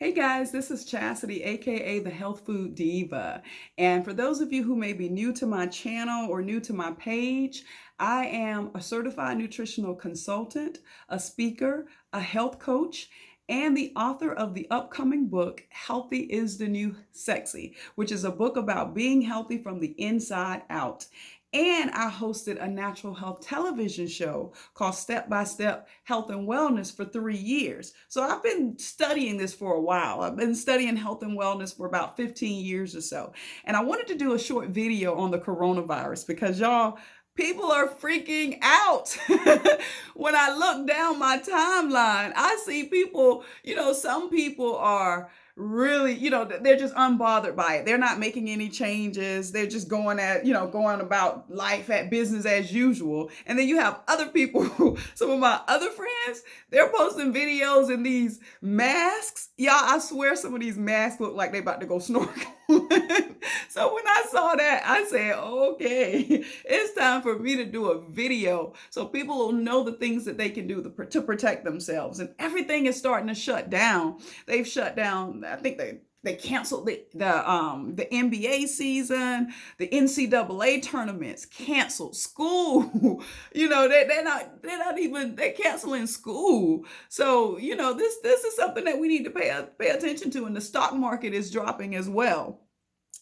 Hey guys, this is Chastity, aka the Health Food Diva. And for those of you who may be new to my channel or new to my page, I am a certified nutritional consultant, a speaker, a health coach, and the author of the upcoming book, Healthy is the New Sexy, which is a book about being healthy from the inside out. And I hosted a natural health television show called Step by Step Health and Wellness for 3 years. So I've been studying this for a while. I've been studying health and wellness for about 15 years or so. And I wanted to do a short video on the coronavirus because y'all, people are freaking out. When I look down my timeline, I see people, some people are really, they're just unbothered by it. They're not making any changes. They're just going about life at business as usual. And then you have other people, some of my other friends, they're posting videos in these masks. Y'all, I swear some of these masks look like they about to go snorkeling. So when I saw that, I said, okay, it's time for me to do a video so people will know the things that they can do to protect themselves. And everything is starting to shut down. They've shut down, I think they canceled the NBA season, the NCAA tournaments, canceled school. They're canceling school. So, this is something that we need to pay attention to, and the stock market is dropping as well.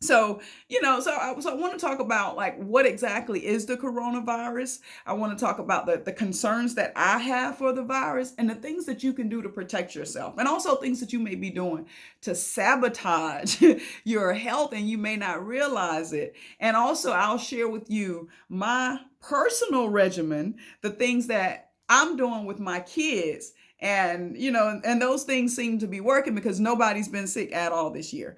So I want to talk about like what exactly is the coronavirus. I want to talk about the concerns that I have for the virus and the things that you can do to protect yourself, and also things that you may be doing to sabotage your health and you may not realize it. And also I'll share with you my personal regimen, the things that I'm doing with my kids. And, and those things seem to be working because nobody's been sick at all this year.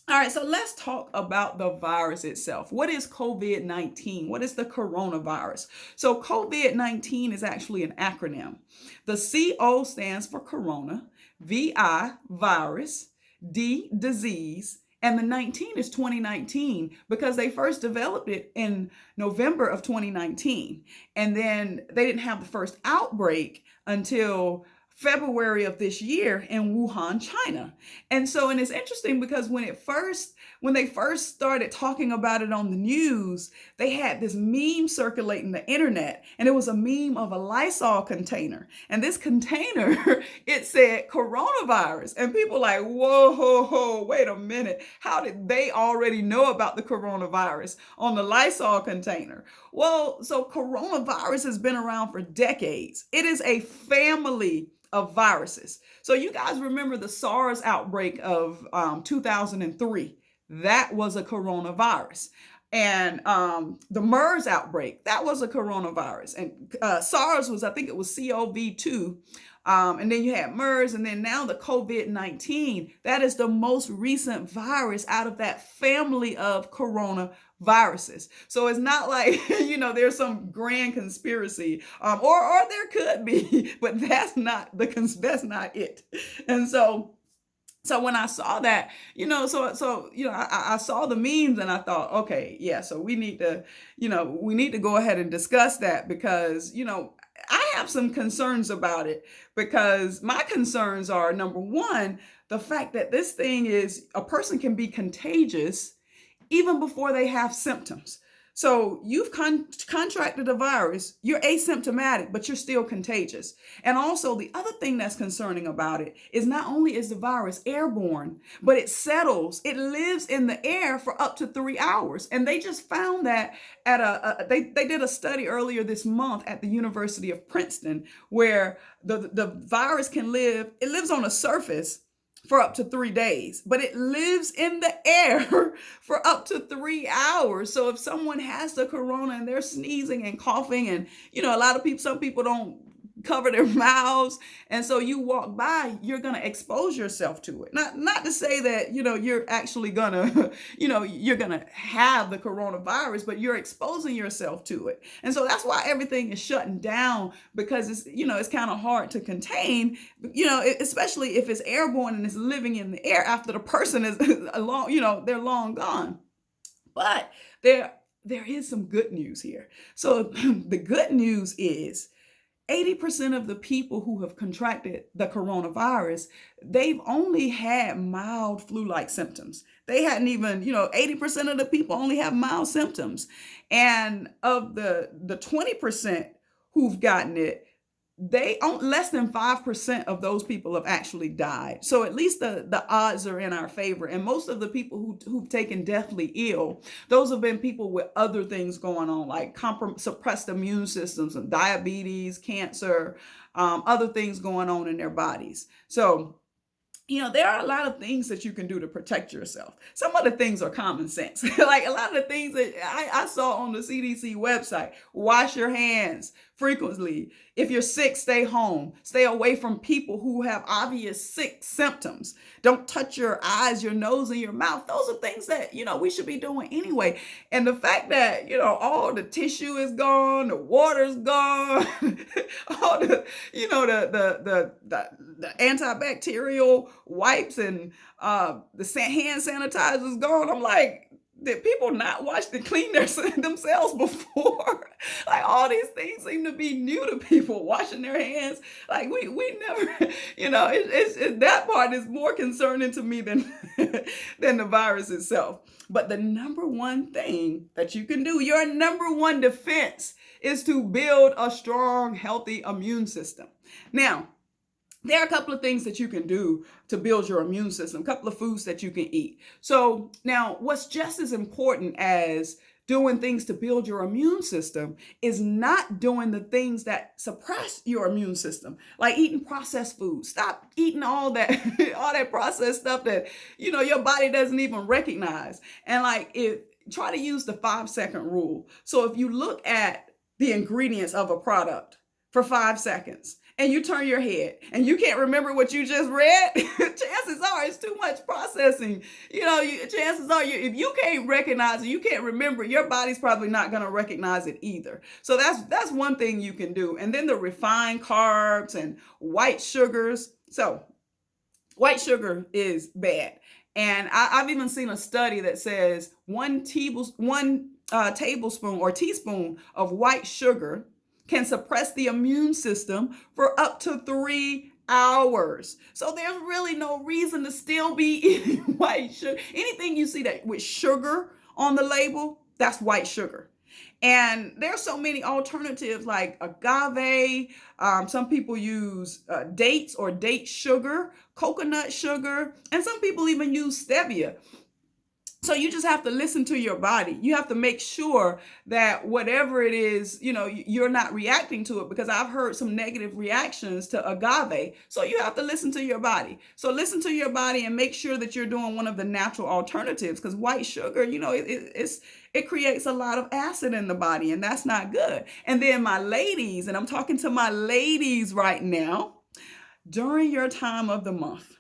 All right, so let's talk about the virus itself. What is COVID-19? What is the coronavirus? So COVID-19 is actually an acronym. The CO stands for corona, VI, virus, D, disease, and the 19 is 2019 because they first developed it in November of 2019. And then they didn't have the first outbreak until February of this year in Wuhan, China. And it's interesting because when they first started talking about it on the news, they had this meme circulating the internet, and it was a meme of a Lysol container. And this container, it said coronavirus. And people like, whoa, wait a minute. How did they already know about the coronavirus on the Lysol container? Well, so coronavirus has been around for decades. It is a family of viruses. So you guys remember the SARS outbreak of 2003. That was a coronavirus. And the MERS outbreak, that was a coronavirus. And SARS was, I think it was CoV-2. And then you had MERS, and then now the COVID-19. That is the most recent virus out of that family of coronaviruses. So it's not like, there's some grand conspiracy, or there could be, but that's not it. And so when I saw that, I saw the memes and I thought, okay, yeah, so we need to go ahead and discuss that because, I have some concerns about it because my concerns are, number one, the fact that this thing is, a person can be contagious even before they have symptoms. So you've contracted a virus, you're asymptomatic, but you're still contagious. And also the other thing that's concerning about it is not only is the virus airborne, but it lives in the air for up to 3 hours. And they just found that they did a study earlier this month at the University of Princeton where the virus lives on a surface for up to 3 days, but it lives in the air for up to 3 hours. So if someone has the corona and they're sneezing and coughing and, some people don't cover their mouths. And so you walk by, you're going to expose yourself to it. Not to say that, you're actually going to, you're going to have the coronavirus, but you're exposing yourself to it. And so that's why everything is shutting down because it's kind of hard to contain, especially if it's airborne and it's living in the air after the person is they're long gone. But there is some good news here. So the good news is 80% of the people who have contracted the coronavirus, they've only had mild flu-like symptoms. They hadn't even, 80% of the people only have mild symptoms. And of the 20% who've gotten it, they less than 5% of those people have actually died. So at least the odds are in our favor. And most of the people who've taken deathly ill, those have been people with other things going on, like suppressed immune systems and diabetes, cancer, other things going on in their bodies. So there are a lot of things that you can do to protect yourself. Some of the things are common sense. Like a lot of the things that I saw on the CDC website: wash your hands frequently. If you're sick, stay home. Stay away from people who have obvious sick symptoms. Don't touch your eyes, your nose, and your mouth. Those are things that, we should be doing anyway. And the fact that, all the tissue is gone, the water's gone, all the, the antibacterial wipes and the hand sanitizer is gone. I'm like, did people not wash and clean themselves before? Like all these things seem to be new to people, washing their hands. Like we never, that part is more concerning to me than than the virus itself. But the number one thing that you can do, your number one defense, is to build a strong, healthy immune system. Now, there are a couple of things that you can do to build your immune system, a couple of foods that you can eat. So now what's just as important as doing things to build your immune system is not doing the things that suppress your immune system, like eating processed foods. Stop eating all that, all that processed stuff that, your body doesn't even recognize. And try to use the 5-second rule. So if you look at the ingredients of a product for 5 seconds, and you turn your head and you can't remember what you just read, chances are it's too much processing. Chances are if you can't recognize it, you can't remember, your body's probably not going to recognize it either. So that's one thing you can do. And then the refined carbs and white sugars. So white sugar is bad. And I've even seen a study that says one tablespoon or teaspoon of white sugar can suppress the immune system for up to 3 hours. So there's really no reason to still be eating white sugar. Anything you see that with sugar on the label, that's white sugar. And there's so many alternatives like agave. Some people use dates or date sugar, coconut sugar, and some people even use stevia. So you just have to listen to your body. You have to make sure that whatever it is, you're not reacting to it, because I've heard some negative reactions to agave. So you have to listen to your body. So listen to your body and make sure that you're doing one of the natural alternatives, because white sugar, it creates a lot of acid in the body, and that's not good. And then my ladies, and I'm talking to my ladies right now, during your time of the month,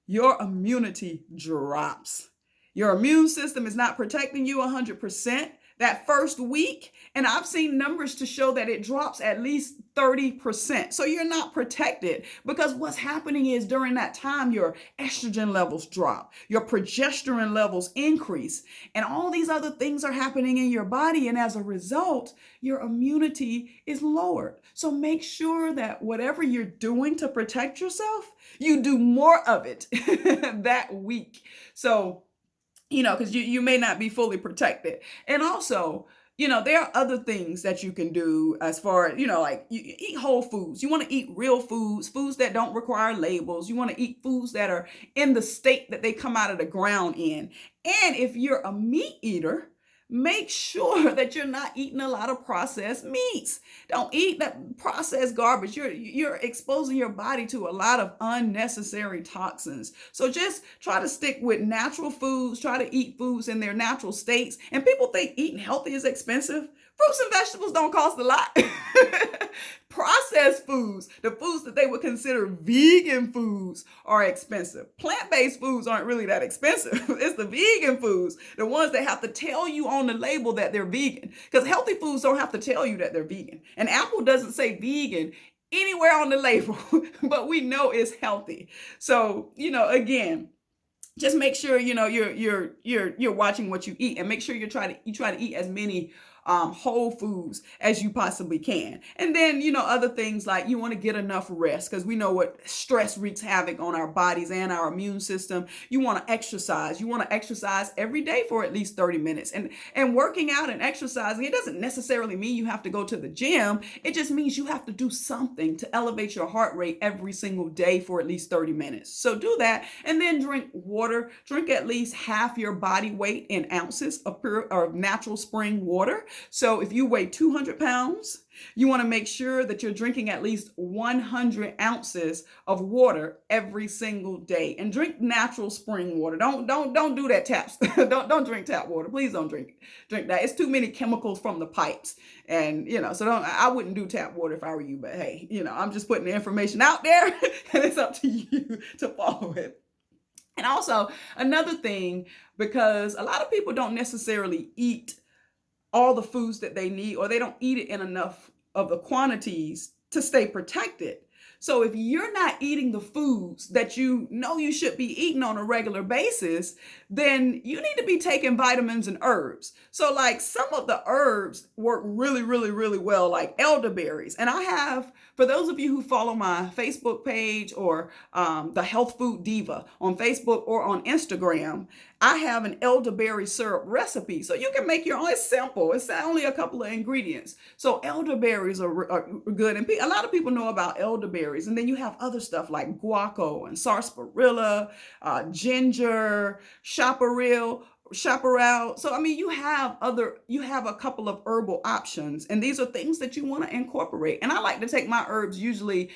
your immunity drops. Your immune system is not protecting you 100% that first week. And I've seen numbers to show that it drops at least 30%. So you're not protected, because what's happening is during that time, your estrogen levels drop, your progesterone levels increase, and all these other things are happening in your body. And as a result, your immunity is lowered. So make sure that whatever you're doing to protect yourself, you do more of it that week. So because you may not be fully protected. And also, there are other things that you can do as far as, like you eat whole foods. You want to eat real foods, foods that don't require labels. You want to eat foods that are in the state that they come out of the ground in. And if you're a meat eater, make sure that you're not eating a lot of processed meats. Don't eat that processed garbage. You're exposing your body to a lot of unnecessary toxins. So just try to stick with natural foods. Try to eat foods in their natural states. And people think eating healthy is expensive. Fruits and vegetables don't cost a lot. Processed foods, the foods that they would consider vegan foods, are expensive. Plant-based foods aren't really that expensive. It's the vegan foods, the ones that have to tell you on the label that they're vegan. Because healthy foods don't have to tell you that they're vegan. And apple doesn't say vegan anywhere on the label, but we know it's healthy. So, again, just make sure you're watching what you eat, and make sure you try to eat as many whole foods as you possibly can. And then, other things like you want to get enough rest, because we know what stress wreaks havoc on our bodies and our immune system. You want to exercise. You want to exercise every day for at least 30 minutes. And working out and exercising, it doesn't necessarily mean you have to go to the gym. It just means you have to do something to elevate your heart rate every single day for at least 30 minutes. So do that, and then drink water. Drink at least half your body weight in ounces of pure or natural spring water. So if you weigh 200 pounds, you want to make sure that you're drinking at least 100 ounces of water every single day, and drink natural spring water. Don't do that taps. don't drink tap water. Please don't drink that. It's too many chemicals from the pipes, and so I wouldn't do tap water if I were you. But hey, I'm just putting the information out there, and it's up to you to follow it. And also another thing, because a lot of people don't necessarily eat all the foods that they need, or they don't eat it in enough of the quantities to stay protected. So if you're not eating the foods that you know you should be eating on a regular basis, then you need to be taking vitamins and herbs. So like some of the herbs work really, really, really well, like elderberries. And I have, for those of you who follow my Facebook page or the Health Food Diva on Facebook or on Instagram, I have an elderberry syrup recipe. So you can make your own. It's simple. It's only a couple of ingredients. So elderberries are good. And a lot of people know about elderberries. And then you have other stuff like guaco and sarsaparilla, ginger, chaparral. So, you have a couple of herbal options, and these are things that you want to incorporate. And I like to take my herbs usually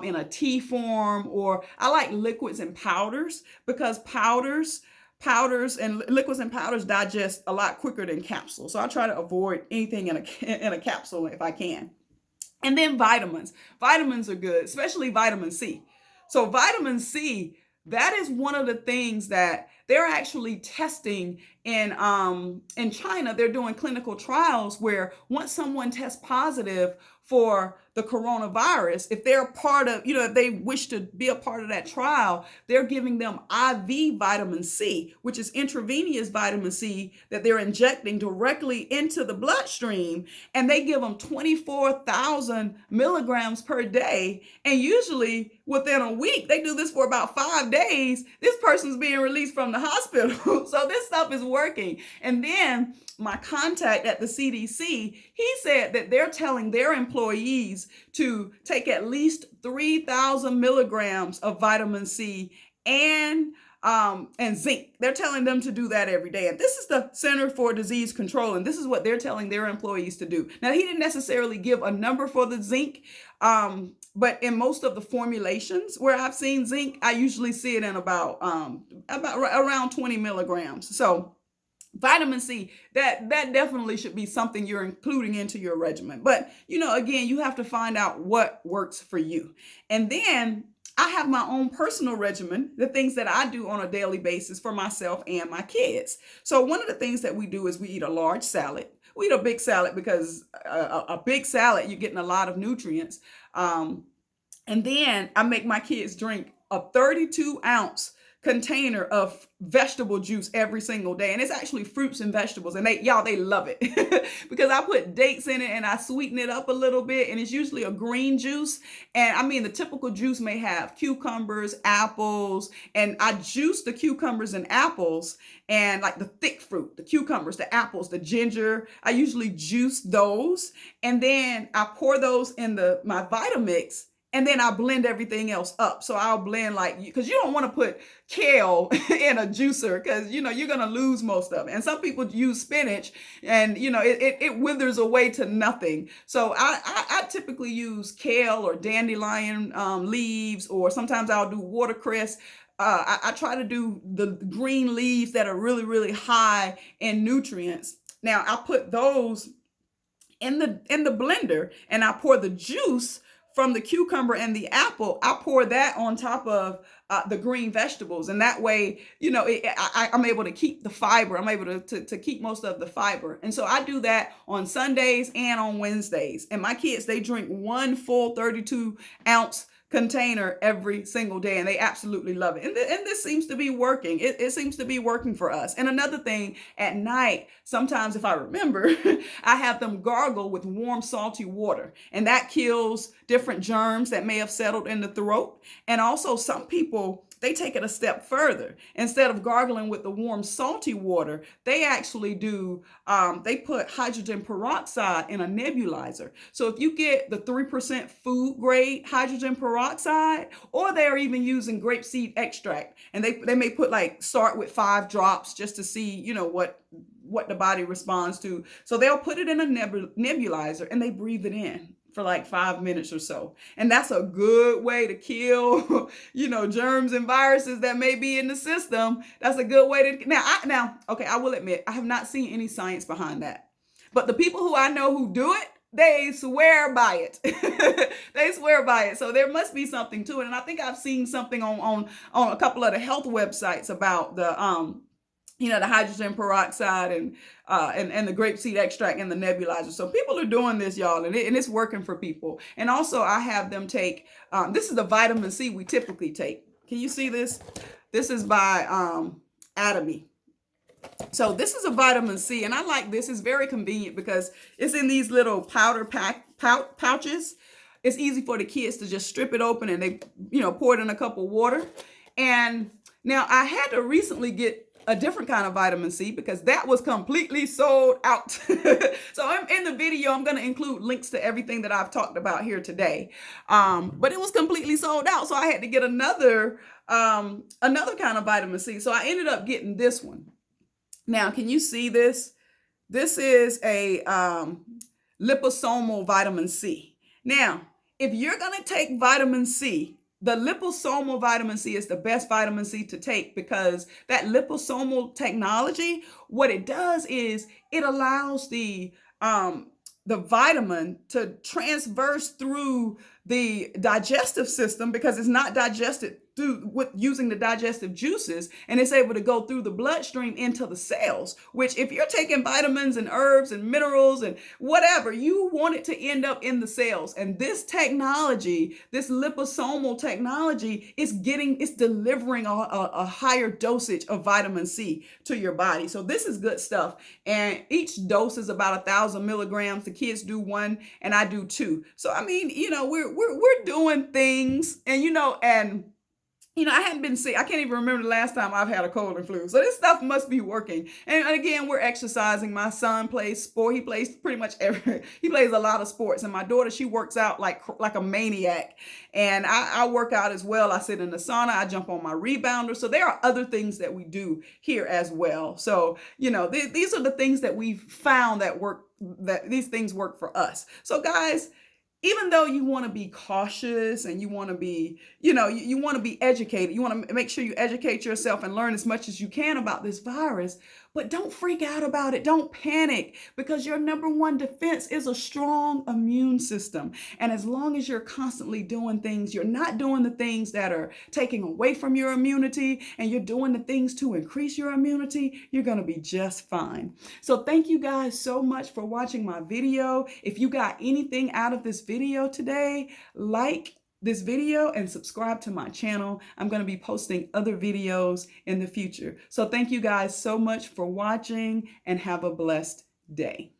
in a tea form, or I like liquids and powders, because powders and liquids and powders digest a lot quicker than capsules. So I try to avoid anything in a capsule if I can. And then vitamins. Vitamins are good, especially vitamin C. So vitamin C, that is one of the things that they're actually testing in China. They're doing clinical trials where once someone tests positive for the coronavirus, if they're part of, if they wish to be a part of that trial, they're giving them IV vitamin C, which is intravenous vitamin C that they're injecting directly into the bloodstream. And they give them 24,000 milligrams per day. And usually within a week, they do this for about 5 days. This person's being released from the hospital. So this stuff is working. And then my contact at the CDC, he said that they're telling their employees to take at least 3,000 milligrams of vitamin C and zinc. They're telling them to do that every day. And this is the Center for Disease Control, and this is what they're telling their employees to do. Now, he didn't necessarily give a number for the zinc, but in most of the formulations where I've seen zinc, I usually see it in about around 20 milligrams. So vitamin C, that definitely should be something you're including into your regimen. But, again, you have to find out what works for you. And then I have my own personal regimen, the things that I do on a daily basis for myself and my kids. So one of the things that we do is we eat a large salad. We eat a big salad because a big salad, you're getting a lot of nutrients. And then I make my kids drink a 32-ounce container of vegetable juice every single day. And it's actually fruits and vegetables. And they love it because I put dates in it and I sweeten it up a little bit. And it's usually a green juice. And the typical juice may have cucumbers, apples, and I juice the cucumbers and apples and like the thick fruit, the cucumbers, the apples, the ginger. I usually juice those. And then I pour those in my Vitamix. And then I blend everything else up. So I'll blend because you don't want to put kale in a juicer because, you're going to lose most of it. And some people use spinach and, it withers away to nothing. So I typically use kale or dandelion leaves, or sometimes I'll do watercress. I try to do the green leaves that are really, really high in nutrients. Now I put those in the blender and I pour the juice from the cucumber and the apple. I pour that on top of the green vegetables. And that way, I'm able to keep the fiber. I'm able to keep most of the fiber. And so I do that on Sundays and on Wednesdays. And my kids, they drink one full 32-ounce container every single day, and they absolutely love it. And this seems to be working. It seems to be working for us. And another thing, at night, sometimes if I remember, I have them gargle with warm, salty water, and that kills different germs that may have settled in the throat. And also, some people, they take it a step further. Instead of gargling with the warm, salty water, they actually do, they put hydrogen peroxide in a nebulizer. So if you get the 3% food grade hydrogen peroxide, or they're even using grapeseed extract, and they may put start with 5 drops just to see, what the body responds to. So they'll put it in a nebulizer and they breathe it in for 5 minutes or so. And that's a good way to kill, germs and viruses that may be in the system. That's a good way to, okay, I will admit, I have not seen any science behind that. But the people who I know who do it, they swear by it. They swear by it. So there must be something to it. And I think I've seen something on a couple of the health websites about the hydrogen peroxide and the grapeseed extract in the nebulizer. So people are doing this, y'all, and it's working for people. And also, I have them take, this is the vitamin C we typically take. Can you see this? This is by Atomy. So this is a vitamin C, and I like this. It's very convenient because it's in these little powder pouches. It's easy for the kids to just strip it open and they, pour it in a cup of water. And now I had to recently get a different kind of vitamin C because that was completely sold out. So in the video, I'm going to include links to everything that I've talked about here today. But it was completely sold out. So I had to get another kind of vitamin C. So I ended up getting this one. Now, can you see this? This is a liposomal vitamin C. Now, if you're going to take vitamin C, the liposomal vitamin C is the best vitamin C to take because that liposomal technology, what it does is it allows the vitamin to transverse through the digestive system because it's not digested using the digestive juices, and it's able to go through the bloodstream into the cells, which if you're taking vitamins and herbs and minerals and whatever, you want it to end up in the cells. And this technology, this liposomal technology, is delivering a higher dosage of vitamin C to your body. So this is good stuff. And each dose is about 1,000 milligrams. The kids do 1 and I do 2. So I mean, we're doing things, and I hadn't been sick. I can't even remember the last time I've had a cold and flu. So this stuff must be working. And again, we're exercising. My son plays sport. He plays pretty much he plays a lot of sports. And my daughter, she works out like a maniac. And I work out as well. I sit in the sauna. I jump on my rebounder. So there are other things that we do here as well. So, these are the things that we've found that work, that these things work for us. So guys, even though you want to be cautious and you want to be, you want to be educated, you want to make sure you educate yourself and learn as much as you can about this virus, but don't freak out about it. Don't panic, because your number one defense is a strong immune system. And as long as you're constantly doing things, you're not doing the things that are taking away from your immunity, and you're doing the things to increase your immunity, you're going to be just fine. So thank you guys so much for watching my video. If you got anything out of this video today, like this video and subscribe to my channel. I'm going to be posting other videos in the future. So thank you guys so much for watching, and have a blessed day.